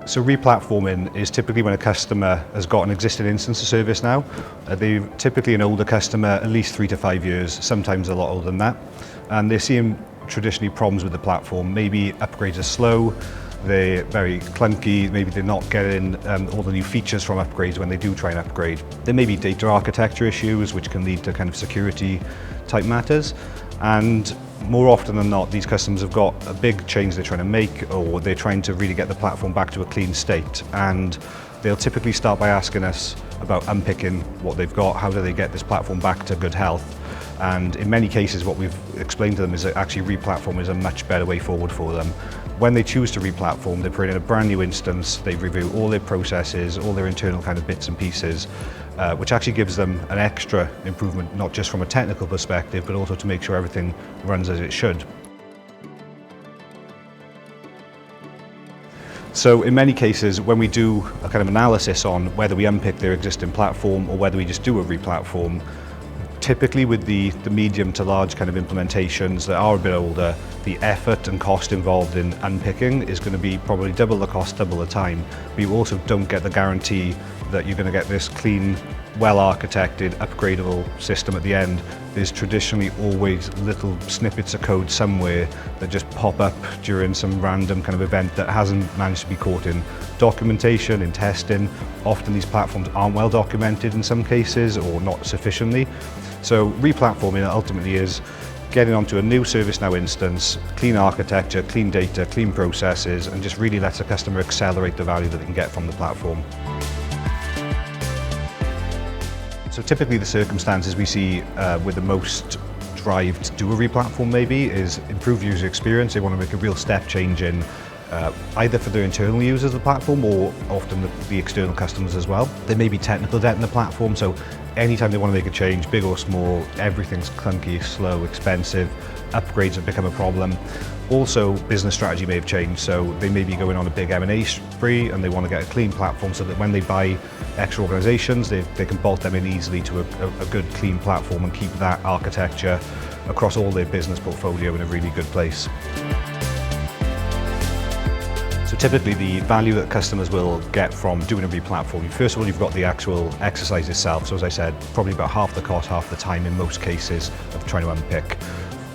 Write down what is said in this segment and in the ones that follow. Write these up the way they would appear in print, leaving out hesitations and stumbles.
So replatforming is typically when a customer has got an existing instance of service now. They're typically an older customer, at least 3 to 5 years, sometimes a lot older than that. And they're seeing traditionally problems with the platform. Maybe upgrades are slow, they're very clunky, maybe they're not getting all the new features from upgrades when they do try and upgrade. There may be data architecture issues, which can lead to kind of security type matters. And more often than not, these customers have got a big change they're trying to make, or they're trying to really get the platform back to a clean state. And they'll typically start by asking us about unpicking what they've got, how do they get this platform back to good health. And in many cases, what we've explained to them is that actually replatform is a much better way forward for them. When they choose to replatform, they put in a brand new instance, they review all their processes, all their internal kind of bits and pieces, which actually gives them an extra improvement, not just from a technical perspective, but also to make sure everything runs as it should. So in many cases, when we do a kind of analysis on whether we unpick their existing platform or whether we just do a replatform, typically with the medium to large kind of implementations that are a bit older, the effort and cost involved in unpicking is going to be probably double the cost, double the time. But you also don't get the guarantee that you're going to get this clean, well-architected, upgradable system at the end. There's traditionally always little snippets of code somewhere that just pop up during some random kind of event that hasn't managed to be caught in documentation, in testing. Often these platforms aren't well documented in some cases, or not sufficiently. So replatforming ultimately is getting onto a new ServiceNow instance, clean architecture, clean data, clean processes, and just really lets the customer accelerate the value that they can get from the platform. So typically the circumstances we see with the most drive to do a replatform maybe is improve user experience. They want to make a real step change in either for their internal users of the platform or often the external customers as well. There may be technical debt in the platform, so anytime they want to make a change, big or small, everything's clunky, slow, expensive, upgrades have become a problem. Also, business strategy may have changed, so they may be going on a big M&A spree and they want to get a clean platform so that when they buy extra organizations, they can bolt them in easily to a good, clean platform and keep that architecture across all their business portfolio in a really good place. So typically the value that customers will get from doing a replatform, first of all, you've got the actual exercise itself. So as I said, probably about half the cost, half the time in most cases of trying to unpick.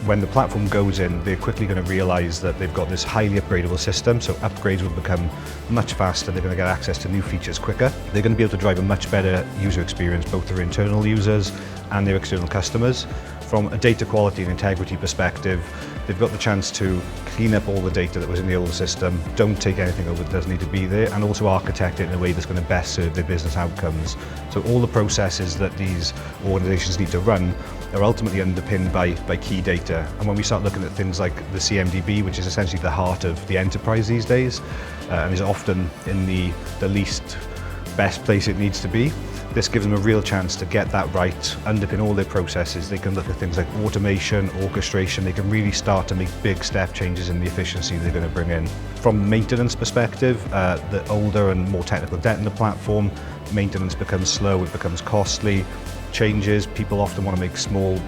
When the platform goes in, they're quickly going to realize that they've got this highly upgradable system, so upgrades will become much faster, they're going to get access to new features quicker. They're going to be able to drive a much better user experience, both their internal users and their external customers. From a data quality and integrity perspective, they've got the chance to clean up all the data that was in the old system, don't take anything over that doesn't need to be there, and also architect it in a way that's going to best serve their business outcomes. So all the processes that these organizations need to run are ultimately underpinned by key data. And when we start looking at things like the CMDB, which is essentially the heart of the enterprise these days, and is often in the least best place it needs to be, this gives them a real chance to get that right, underpin all their processes. They can look at things like automation, orchestration. They can really start to make big step changes in the efficiency they're going to bring in. From a maintenance perspective, the older and more technical debt in the platform, maintenance becomes slow, it becomes costly. Changes, people often want to make small,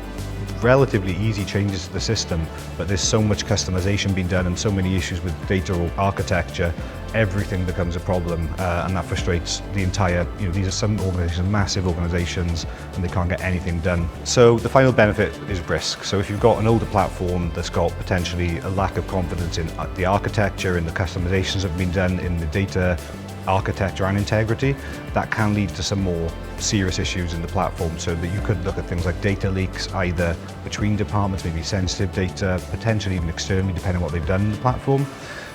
relatively easy changes to the system, but there's so much customization being done and so many issues with data or architecture, everything becomes a problem, and that frustrates the entire, these are some organizations, massive organizations, and they can't get anything done. So the final benefit is risk. So if you've got an older platform that's got potentially a lack of confidence in the architecture, in the customizations that have been done, in the data architecture and integrity, that can lead to some more serious issues in the platform, so that you could look at things like data leaks, either between departments, maybe sensitive data, potentially even externally, depending on what they've done in the platform.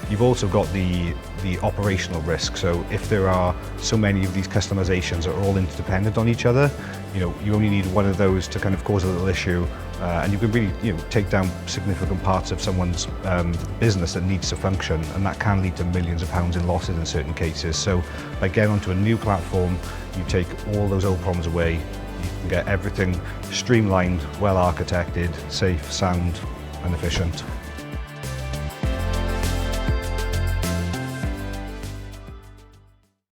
You've also got the operational risk. So if there are so many of these customizations that are all interdependent on each other, you only need one of those to kind of cause a little issue, and you can really take down significant parts of someone's business that needs to function, and that can lead to millions of pounds in losses in certain cases. So by getting onto a new platform, you take all those old problems away, you can get everything streamlined, well architected, safe, sound and efficient.